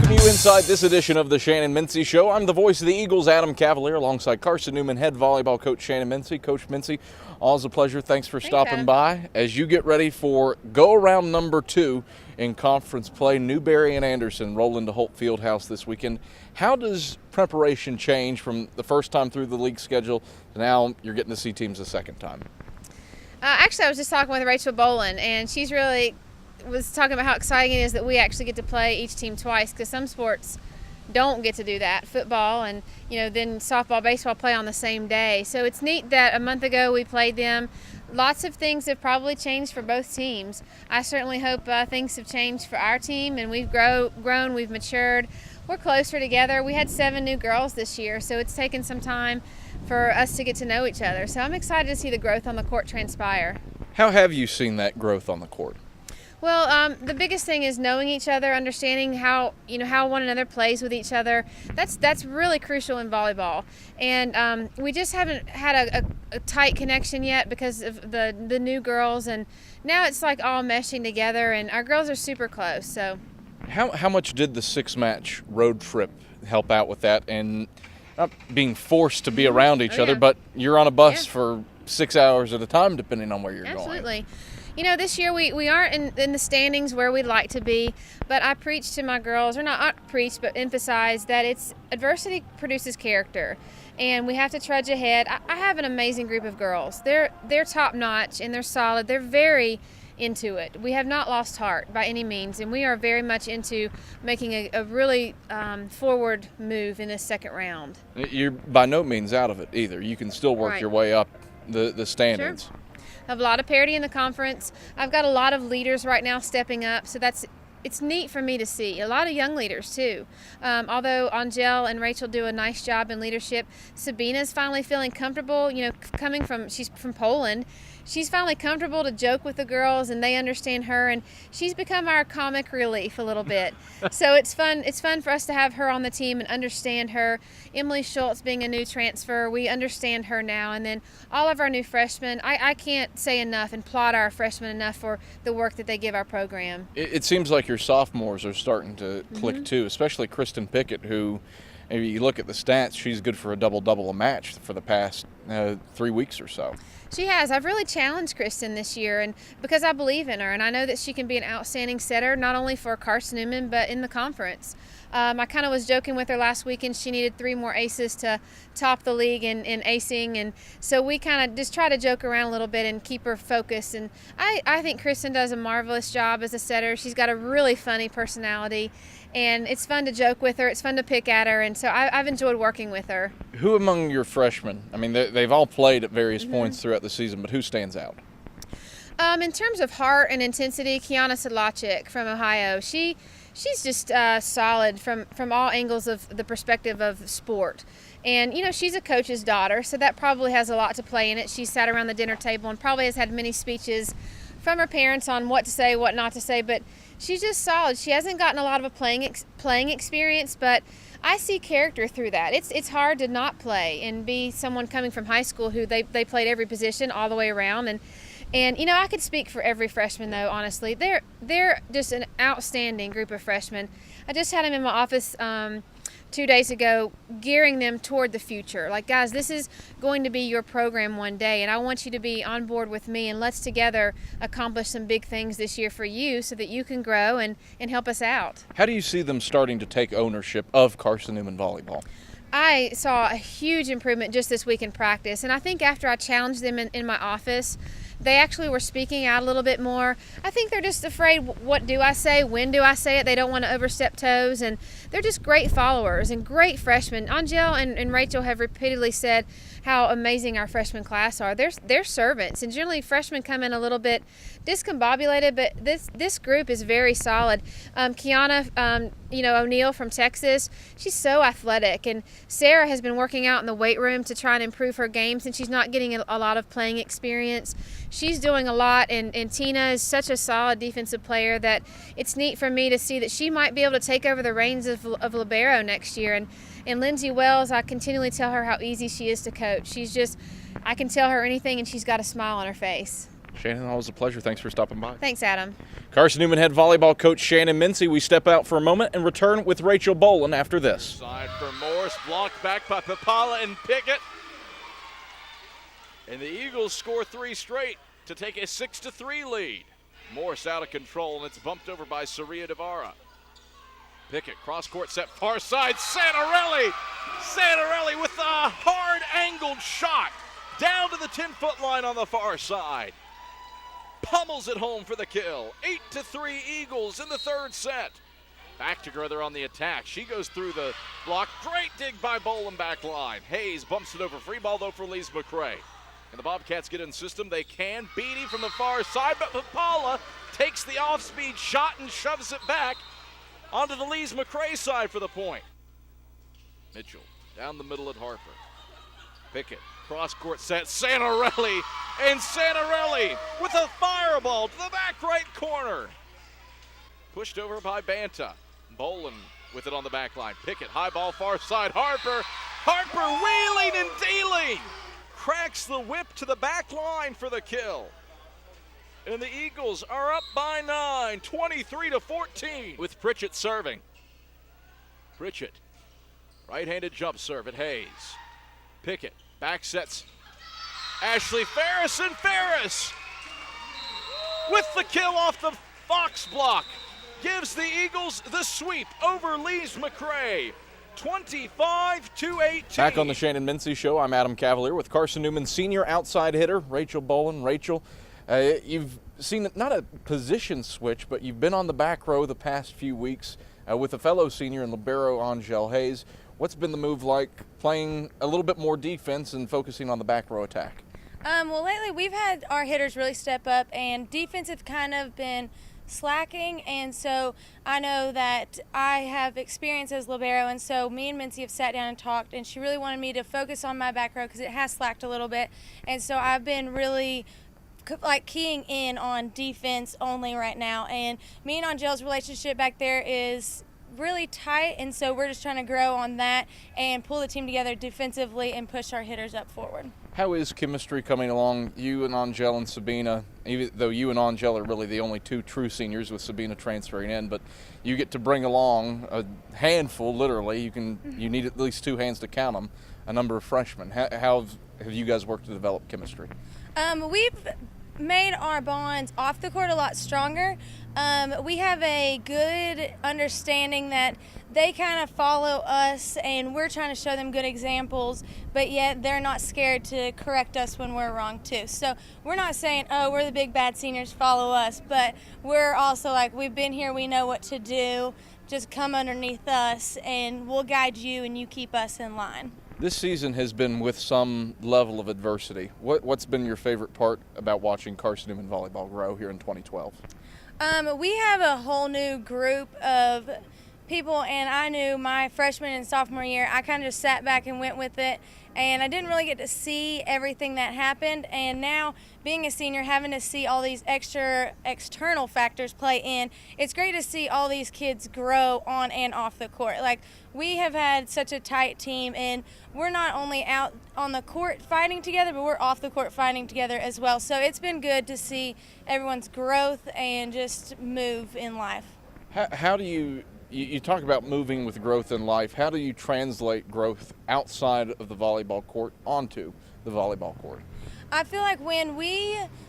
welcome you inside this edition of the Shannon Mincey Show. I'm the voice of the Eagles Adam Cavalier alongside Carson-Newman head volleyball coach Shannon Mincey. Coach Mincey, always a pleasure. Thanks for stopping by. As you get ready for go-around number 2 in conference play, Newberry and Anderson roll into Holt Fieldhouse this weekend. How does preparation change from the first time through the league schedule to now you're getting to see teams the second time? Actually, I was just talking with Rachael Bowlin, and she's really was talking about how exciting it is that we actually get to play each team twice, because some sports don't get to do that. Football and then softball, baseball play on the same day. So it's neat that a month ago we played them. Lots of things have probably changed for both teams. I certainly hope things have changed for our team, and we've grown, we've matured. We're closer together. We had 7 new girls this year, so it's taken some time for us to get to know each other. So I'm excited to see the growth on the court transpire. How have you seen that growth on the court? Well, the biggest thing is knowing each other, understanding how one another plays with each other. That's really crucial in volleyball, and we just haven't had a tight connection yet because of the new girls, and now it's like all meshing together, and our girls are super close. So, how much did the 6-match road trip help out with that, and not being forced to be around each other, but you're on a bus for 6 hours at a time, depending on where you're going. Absolutely. This year we aren't in the standings where we'd like to be, but I preach to my girls, or not preach, but emphasize that adversity produces character, and we have to trudge ahead. I have an amazing group of girls. They're top notch, and they're solid. They're very into it. We have not lost heart by any means, and we are very much into making a really forward move in this second round. You're by no means out of it either. You can still work your way up the standings. Sure. I have a lot of parity in the conference. I've got a lot of leaders right now stepping up, so it's neat for me to see. A lot of young leaders too. Although Angel and Rachel do a nice job in leadership, Sabina's finally feeling comfortable. She's from Poland. She's finally comfortable to joke with the girls, and they understand her, and she's become our comic relief a little bit. So it's fun. It's fun for us to have her on the team and understand her. Emily Schultz being a new transfer, we understand her now, and then all of our new freshmen. I can't say enough and applaud our freshmen enough for the work that they give our program. It seems like your sophomores are starting to click too, especially Kristen Pickett, who, if you look at the stats, she's good for a double-double a match for the past 3 weeks or so. She has. I've really challenged Kristen this year, and because I believe in her, and I know that she can be an outstanding setter, not only for Carson-Newman, but in the conference. I kind of was joking with her last weekend. She needed 3 more aces to top the league in acing, and so we kind of just try to joke around a little bit and keep her focused. And I think Kristen does a marvelous job as a setter. She's got a really funny personality, and it's fun to joke with her. It's fun to pick at her, and so I've enjoyed working with her. Who among your freshmen, I mean, they've all played at various points throughout the season, but who stands out? In terms of heart and intensity, Kiana Sedlacek from Ohio, she's just solid from all angles of the perspective of sport. And, she's a coach's daughter, so that probably has a lot to play in it. She sat around the dinner table and probably has had many speeches from her parents on what to say, what not to say, but she's just solid. She hasn't gotten a lot of a playing experience, but I see character through that. It's hard to not play and be someone coming from high school who they played every position all the way around. And I could speak for every freshman, though, honestly. They're just an outstanding group of freshmen. I just had them in my office 2 days ago, gearing them toward the future. Like, guys, this is going to be your program one day, and I want you to be on board with me, and let's together accomplish some big things this year for you so that you can grow and help us out. How do you see them starting to take ownership of Carson-Newman Volleyball? I saw a huge improvement just this week in practice, and I think after I challenged them in my office, they actually were speaking out a little bit more. I think they're just afraid, what do I say? When do I say it? They don't want to overstep toes, and they're just great followers and great freshmen. Angel and Rachel have repeatedly said how amazing our freshman class are. They're servants, and generally freshmen come in a little bit discombobulated, but this group is very solid. Kiana O'Neill from Texas, she's so athletic, and Sarah has been working out in the weight room to try and improve her game since she's not getting a lot of playing experience. She's doing a lot, and Tina is such a solid defensive player that it's neat for me to see that she might be able to take over the reins of libero next year. And Lindsay Wells, I continually tell her how easy she is to coach. I can tell her anything, and she's got a smile on her face. Shannon, always a pleasure. Thanks for stopping by. Thanks, Adam. Carson-Newman head volleyball coach Shannon Mincey. We step out for a moment and return with Rachael Bowlin after this. Side for Morris, blocked back by Papala and Pickett. And the Eagles score 3 straight to take a 6-3 lead. Morris out of control, and it's bumped over by Saria Devara. Pickett, cross-court set, far side, Santarelli! Santarelli with a hard-angled shot down to the 10-foot line on the far side. Pummels it home for the kill. 8-3 Eagles in the third set. Back together on the attack. She goes through the block. Great dig by Bowlin back line. Hayes bumps it over. Free ball, though, for Lise McCray. And the Bobcats get in system. They can. Beatty from the far side, but Papala takes the off-speed shot and shoves it back onto the Lise McCray side for the point. Mitchell down the middle at Harper. Pickett, cross-court set, Santarelli, and Santarelli with a fireball to the back right corner. Pushed over by Banta. Bowlin with it on the back line. Pickett, high ball, far side, Harper. Harper wheeling and dealing. Cracks the whip to the back line for the kill. And the Eagles are up by 9, 23-14, with Pritchett serving. Pritchett, right-handed jump serve at Hayes. Pickett, back sets Ashley Ferris, and Ferris with the kill off the Fox block gives the Eagles the sweep over Lise McCray. 25-18. Back on the Shannon Mincey Show, I'm Adam Cavalier with Carson-Newman senior outside hitter Rachael Bowlin. Rachael, you've seen not a position switch, but you've been on the back row the past few weeks with a fellow senior in libero Angel Hayes. What's been the move like, playing a little bit more defense and focusing on the back row attack? Well, lately we've had our hitters really step up, and defense have kind of been slacking, and so I know that I have experience as libero, and so me and Mincey have sat down and talked, and she really wanted me to focus on my back row because it has slacked a little bit, and so I've been really keying in on defense only right now, and me and Angel's relationship back there is really tight, and so we're just trying to grow on that and pull the team together defensively and push our hitters up forward. How is chemistry coming along, you and Angel and Sabina, even though you and Angel are really the only 2 true seniors with Sabina transferring in, but you get to bring along a handful, literally, you need at least 2 hands to count them, a number of freshmen. How have you guys worked to develop chemistry? We've made our bonds off the court a lot stronger. We have a good understanding that they kind of follow us, and we're trying to show them good examples, but yet they're not scared to correct us when we're wrong too. So we're not saying, oh, we're the big bad seniors, follow us, but we're also like, we've been here, we know what to do, just come underneath us and we'll guide you and you keep us in line. This season has been with some level of adversity. What's been your favorite part about watching Carson-Newman Volleyball grow here in 2012? We have a whole new group of people, and I knew my freshman and sophomore year, I kind of just sat back and went with it, and I didn't really get to see everything that happened, and now being a senior, having to see all these extra external factors play in, it's great to see all these kids grow on and off the court. Like, we have had such a tight team, and we're not only out on the court fighting together, but we're off the court fighting together as well. So it's been good to see everyone's growth and just move in life. How do you talk about moving with growth in life. How do you translate growth outside of the volleyball court onto the volleyball court? I feel like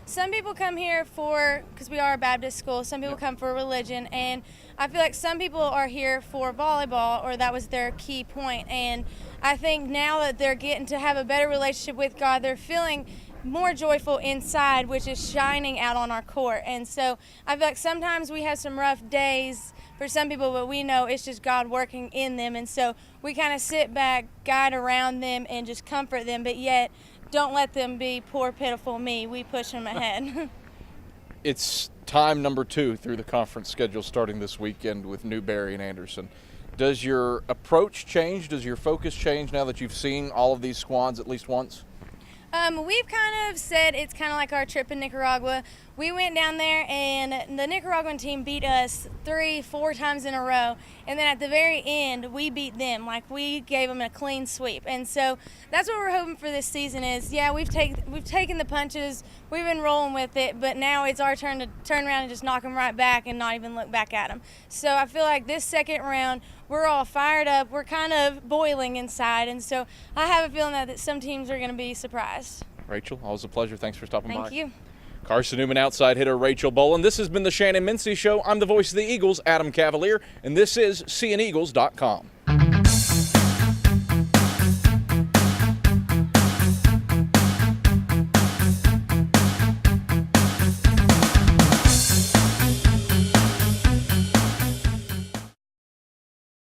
some people come here because we are a Baptist school, some people come for religion, and I feel like some people are here for volleyball, or that was their key point. And I think now that they're getting to have a better relationship with God, they're feeling more joyful inside, which is shining out on our court. And so I feel like sometimes we have some rough days for some people, but we know it's just God working in them. And so we kind of sit back, guide around them, and just comfort them, but yet don't let them be poor, pitiful me. We push them ahead. It's time number 2 through the conference schedule starting this weekend with Newberry and Anderson. Does your approach change? Does your focus change now that you've seen all of these squads at least once? We've kind of said it's kind of like our trip in Nicaragua. We went down there and the Nicaraguan team beat us 3-4 times in a row. And then at the very end, we beat them. Like, we gave them a clean sweep. And so that's what we're hoping for this season is, yeah, we've taken the punches, we've been rolling with it, but now it's our turn to turn around and just knock them right back and not even look back at them. So I feel like this second round, we're all fired up. We're kind of boiling inside. And so I have a feeling that some teams are going to be surprised. Rachel, always a pleasure. Thanks for stopping by. Thank you. Carson-Newman outside hitter Rachael Bowlin. This has been the Shannon Mincey Show. I'm the voice of the Eagles, Adam Cavalier, and this is seeaneagles.com.